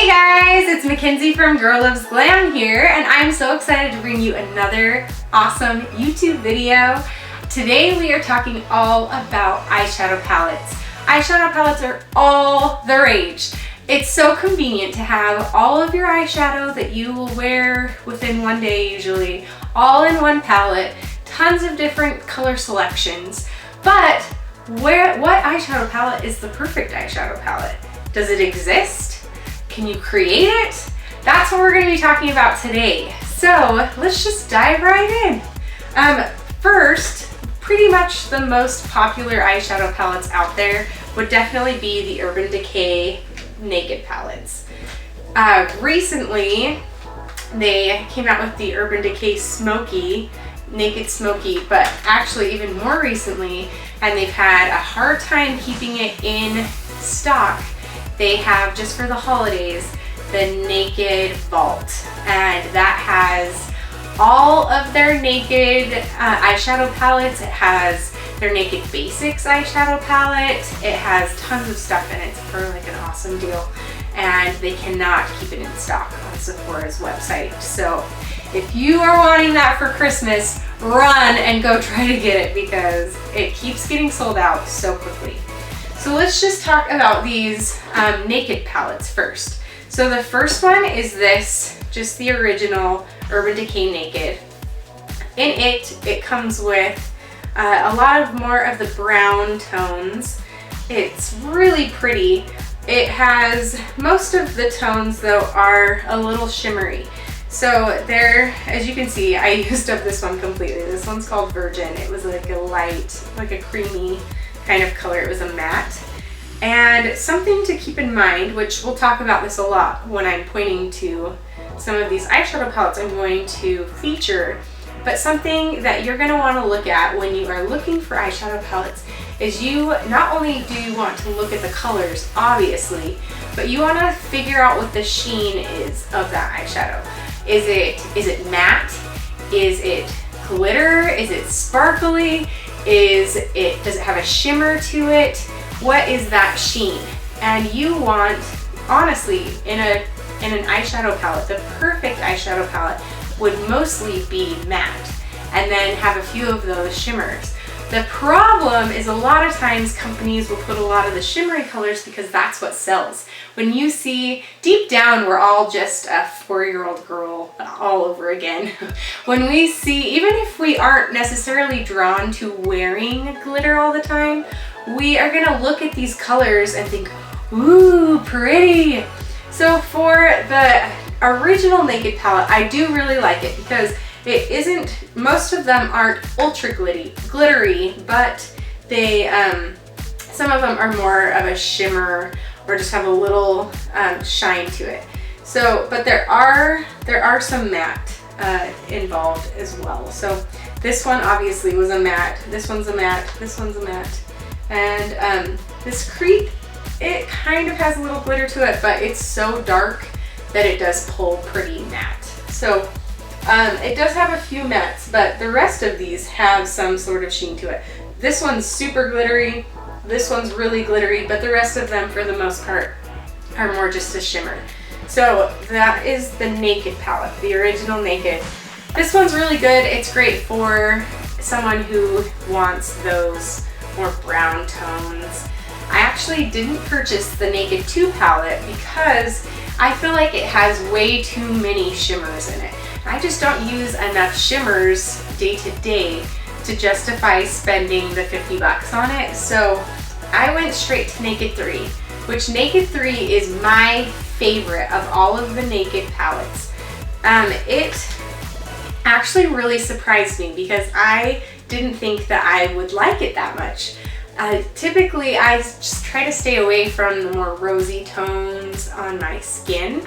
Hey guys, it's Mackenzie from Girl Loves Glam here, and I'm so excited to bring you another awesome YouTube video. Today we are talking all about eyeshadow palettes. Eyeshadow palettes are all the rage. It's so convenient to have all of your eyeshadow that you will wear within one day usually, all in one palette, tons of different color selections. But what eyeshadow palette is the perfect eyeshadow palette? Does it exist? Can you create it? That's what we're going to be talking about today. So let's just dive right in. First, pretty much the most popular eyeshadow palettes out there would definitely be the Urban Decay Naked palettes. Recently, they came out with the Urban Decay Smoky, Naked Smoky, but actually even more recently, and they've had a hard time keeping it in stock. They have, just for the holidays, the Naked Vault, and that has all of their Naked eyeshadow palettes. It has their Naked Basics eyeshadow palette. It has tons of stuff in it for like an awesome deal, and they cannot keep it in stock on Sephora's website. So if you are wanting that for Christmas, run and go try to get it because it keeps getting sold out so quickly. So let's just talk about these Naked palettes first. So the first one is this, just the original Urban Decay Naked. In it comes with a lot of more of the brown tones. It's really pretty. It has, most of the tones though are a little shimmery. So there, as you can see, I used up this one completely. This one's called Virgin. It was like a light, like a creamy kind of color. It was a matte. And something to keep in mind, which we'll talk about this a lot when I'm pointing to some of these eyeshadow palettes I'm going to feature, but something that you're going to want to look at when you are looking for eyeshadow palettes is you not only do you want to look at the colors, obviously, but you want to figure out what the sheen is of that eyeshadow. Is it matte? Is it glitter? Is it sparkly? Does it have a shimmer to it? What is that sheen? And you want, honestly, in an eyeshadow palette, the perfect eyeshadow palette would mostly be matte and then have a few of those shimmers. The problem is a lot of times companies will put a lot of the shimmery colors because that's what sells. When you see, deep down we're all just a 4-year-old girl all over again. When we see, even if we aren't necessarily drawn to wearing glitter all the time, we are gonna look at these colors and think, ooh, pretty. So for the original Naked palette, I do really like it because it isn't, most of them aren't ultra glittery, but they, some of them are more of a shimmer or just have a little shine to it. So, but there are some matte involved as well. So this one obviously was a matte, this one's a matte, this one's a matte. And this Creep, it kind of has a little glitter to it, but it's so dark that it does pull pretty matte. So it does have a few mattes, but the rest of these have some sort of sheen to it. This one's super glittery, this one's really glittery, but the rest of them for the most part are more just a shimmer. So that is the Naked palette, the original Naked. This one's really good. It's great for someone who wants those more brown tones. I actually didn't purchase the Naked 2 palette because I feel like it has way too many shimmers in it. I just don't use enough shimmers day to day to justify spending the 50 bucks on it. So I went straight to Naked 3, which Naked 3 is my favorite of all of the Naked palettes. It actually really surprised me because I didn't think that I would like it that much. Typically, I just try to stay away from the more rosy tones on my skin,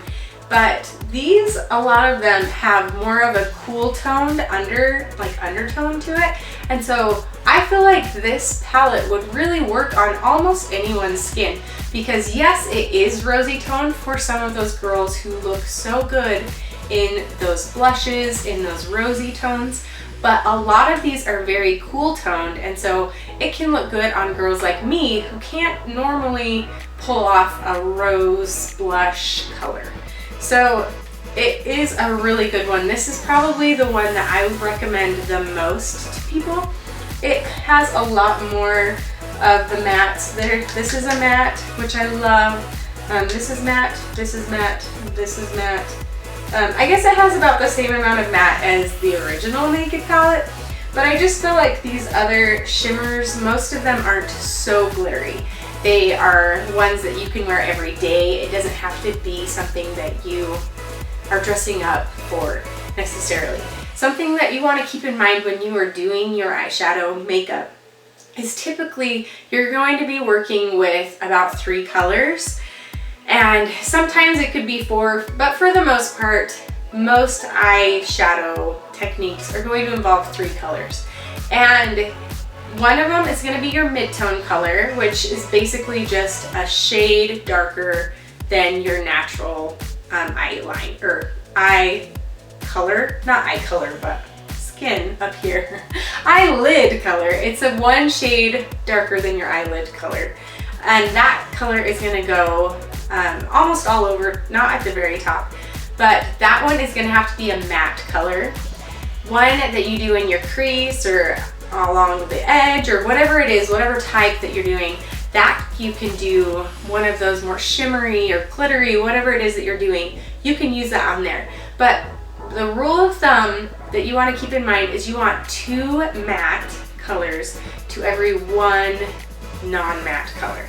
but these, a lot of them have more of a cool toned undertone to it, and so I feel like this palette would really work on almost anyone's skin because yes, it is rosy toned for some of those girls who look so good in those blushes, in those rosy tones, but a lot of these are very cool toned, and so it can look good on girls like me who can't normally pull off a rose blush color. So it is a really good one. This is probably the one that I would recommend the most to people. It has a lot more of the mattes. This is a matte, which I love. This is matte, this is matte, this is matte. I guess it has about the same amount of matte as the original Naked palette, but I just feel like these other shimmers, most of them aren't so glittery. They are ones that you can wear every day. It doesn't have to be something that you are dressing up for necessarily. Something that you want to keep in mind when you are doing your eyeshadow makeup is typically you're going to be working with about 3 colors, and sometimes it could be 4, but for the most part, most eyeshadow techniques are going to involve 3 colors. And one of them is going to be your mid-tone color, which is basically just a shade darker than your natural eyeline or eye color, not eye color, but skin up here. Eyelid color. It's a 1 shade darker than your eyelid color. And that color is going to go almost all over, not at the very top, but that one is going to have to be a matte color. One that you do in your crease or along the edge or whatever it is, whatever type that you're doing, that you can do one of those more shimmery or glittery, whatever it is that you're doing, you can use that on there. But the rule of thumb that you want to keep in mind is you want 2 matte colors to every 1 non-matte color.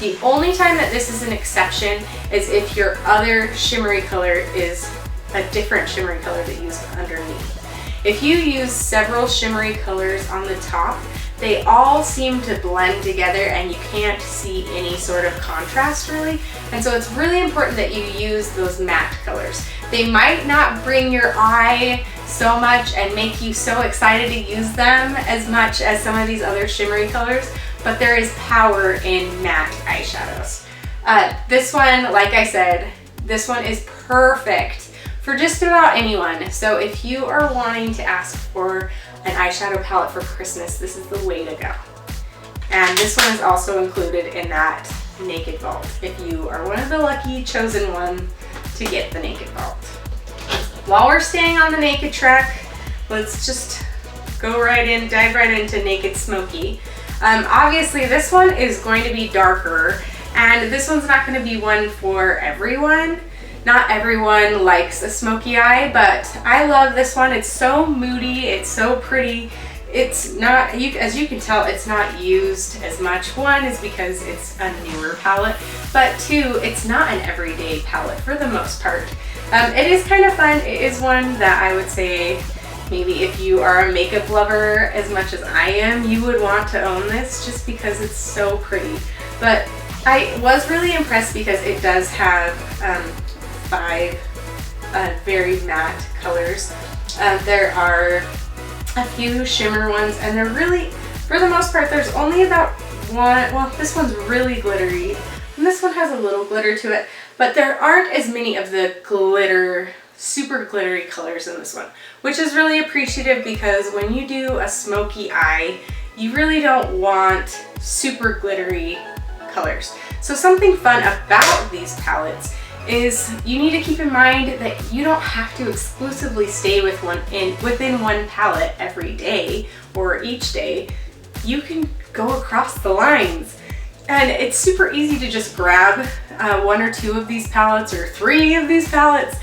The only time that this is an exception is if your other shimmery color is a different shimmery color that you use underneath. If you use several shimmery colors on the top, they all seem to blend together and you can't see any sort of contrast really. And so it's really important that you use those matte colors. They might not bring your eye so much and make you so excited to use them as much as some of these other shimmery colors, but there is power in matte eyeshadows. This one, like I said, this one is perfect for just about anyone. So if you are wanting to ask for an eyeshadow palette for Christmas, this is the way to go. And this one is also included in that Naked Vault if you are one of the lucky chosen one to get the Naked Vault. While we're staying on the Naked track, let's just go right in, dive right into Naked Smoky. Obviously this one is going to be darker, and this one's not going to be one for everyone. Not everyone likes a smoky eye, but I love this one. It's so moody, it's so pretty. It's not, as you can tell, it's not used as much. One is because it's a newer palette, but 2, it's not an everyday palette for the most part. It is kind of fun. It is one that I would say maybe if you are a makeup lover as much as I am, you would want to own this just because it's so pretty. But I was really impressed because it does have 5 very matte colors. There are a few shimmer ones, and they're really, for the most part, there's only about 1, well, this one's really glittery, and this one has a little glitter to it, but there aren't as many of the glitter, super glittery colors in this one, which is really appreciative because when you do a smoky eye, you really don't want super glittery colors. So something fun about these palettes is you need to keep in mind that you don't have to exclusively stay with within one palette every day or each day. You can go across the lines, and it's super easy to just grab 1 or 2 of these palettes or 3 of these palettes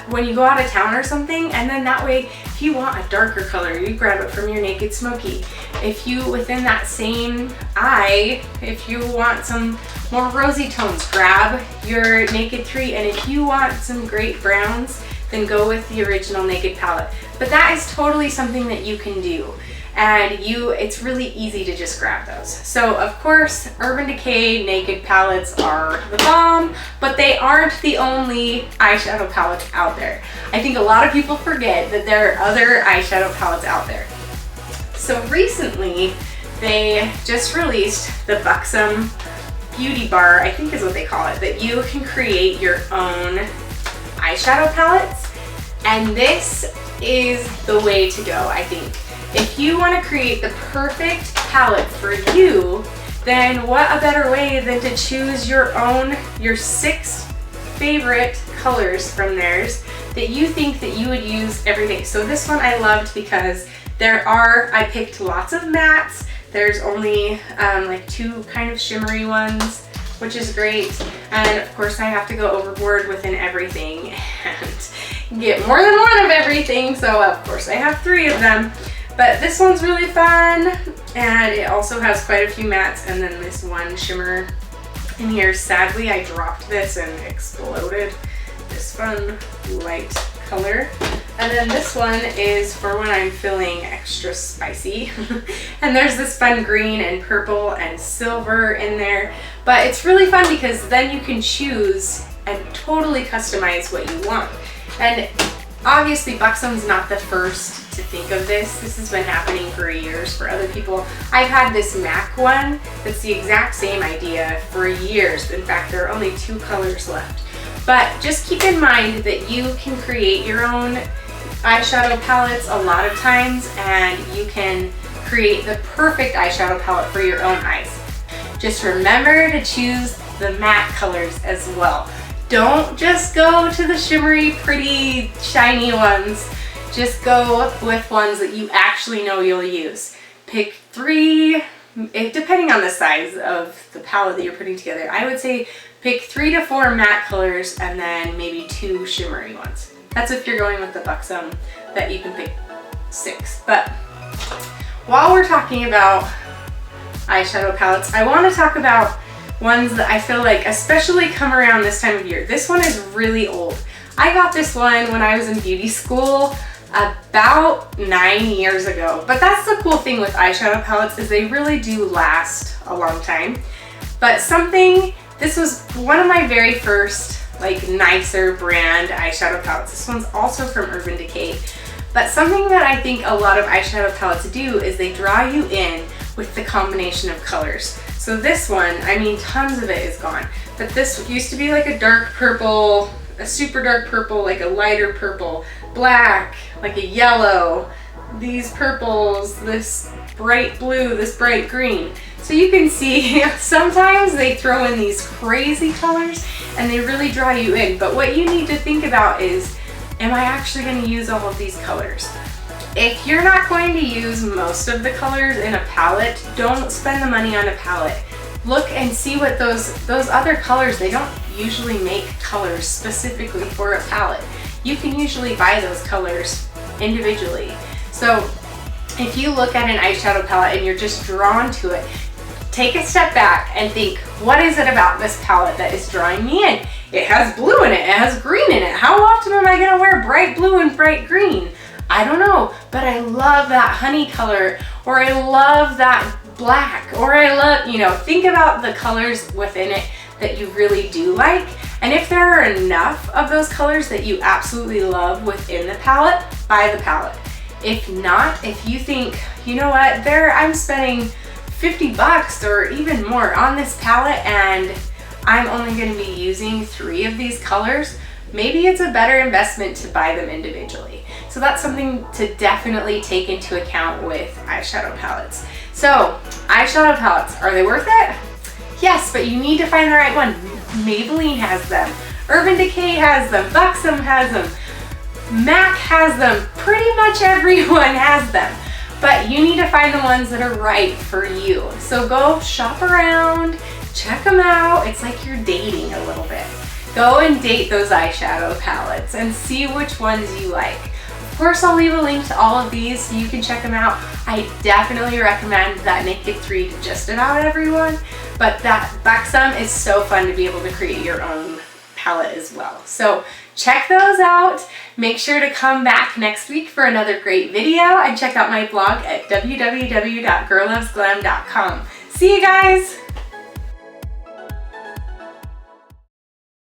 when you go out of town or something, and then that way if you want a darker color, you grab it from your Naked Smoky. If you, within that same eye, if you want some more rosy tones, grab your Naked 3, and if you want some great browns, then go with the original Naked palette. But that is totally something that you can do, and it's really easy to just grab those. So of course, Urban Decay Naked palettes are the bomb, but they aren't the only eyeshadow palettes out there. I think a lot of people forget that there are other eyeshadow palettes out there. So recently, they just released the Buxom Beauty Bar, I think is what they call it, that you can create your own eyeshadow palettes, and this is the way to go, I think. if you want to create the perfect palette for you, then what a better way than to choose your 6 favorite colors from theirs that you think that you would use every day. So this one I loved because I picked lots of mattes. There's only like 2 kind of shimmery ones, which is great. And of course I have to go overboard within everything and get more than one of everything. So of course I have 3 of them. But this one's really fun, and it also has quite a few mattes and then this one shimmer in here. Sadly, I dropped this and exploded this fun light color. And then this one is for when I'm feeling extra spicy. And there's this fun green and purple and silver in there. But it's really fun because then you can choose and totally customize what you want. And obviously Buxom's not the first to think of this. This has been happening for years for other people. I've had this MAC one that's the exact same idea for years. In fact, there are only 2 colors left. But just keep in mind that you can create your own eyeshadow palettes a lot of times, and you can create the perfect eyeshadow palette for your own eyes. Just remember to choose the matte colors as well. Don't just go to the shimmery, pretty, shiny ones. Just go with ones that you actually know you'll use. Pick 3, depending on the size of the palette that you're putting together. I would say pick 3 to 4 matte colors and then maybe 2 shimmery ones. That's if you're going with the Buxom, that you can pick 6. But while we're talking about eyeshadow palettes, I want to talk about ones that I feel like especially come around this time of year. This one is really old. I got this one when I was in beauty school about 9 years ago. But that's the cool thing with eyeshadow palettes, is they really do last a long time. But this was one of my very first like nicer brand eyeshadow palettes. This one's also from Urban Decay. But something that I think a lot of eyeshadow palettes do is they draw you in with the combination of colors. So this one, I mean, tons of it is gone. But this used to be like a dark purple, a super dark purple, like a lighter purple, black, like a yellow, these purples, this bright blue, this bright green. So you can see sometimes they throw in these crazy colors and they really draw you in. But what you need to think about is, am I actually going to use all of these colors? If you're not going to use most of the colors in a palette, don't spend the money on a palette. Look and see what those other colors, they don't usually make colors specifically for a palette. You can usually buy those colors individually. So if you look at an eyeshadow palette and you're just drawn to it, take a step back and think, what is it about this palette that is drawing me in? It has blue in it, it has green in it. How often am I going to wear bright blue and bright green? I don't know, but I love that honey color, or I love that black, or I love, think about the colors within it that you really do like. And if there are enough of those colors that you absolutely love within the palette, buy the palette. If not, if you think, you know what, I'm spending $50 or even more on this palette and I'm only going to be using 3 of these colors, maybe it's a better investment to buy them individually. So that's something to definitely take into account with eyeshadow palettes. So eyeshadow palettes, are they worth it? Yes, but you need to find the right one. Maybelline has them, Urban Decay has them, Buxom has them, MAC has them, pretty much everyone has them. But you need to find the ones that are right for you. So go shop around, check them out. It's like you're dating a little bit. Go and date those eyeshadow palettes and see which ones you like. Of course, I'll leave a link to all of these so you can check them out. I definitely recommend that Naked 3 to just about everyone, but that Buxom is so fun to be able to create your own palette as well. So check those out. Make sure to come back next week for another great video, and check out my blog at www.girllovesglam.com. See you guys!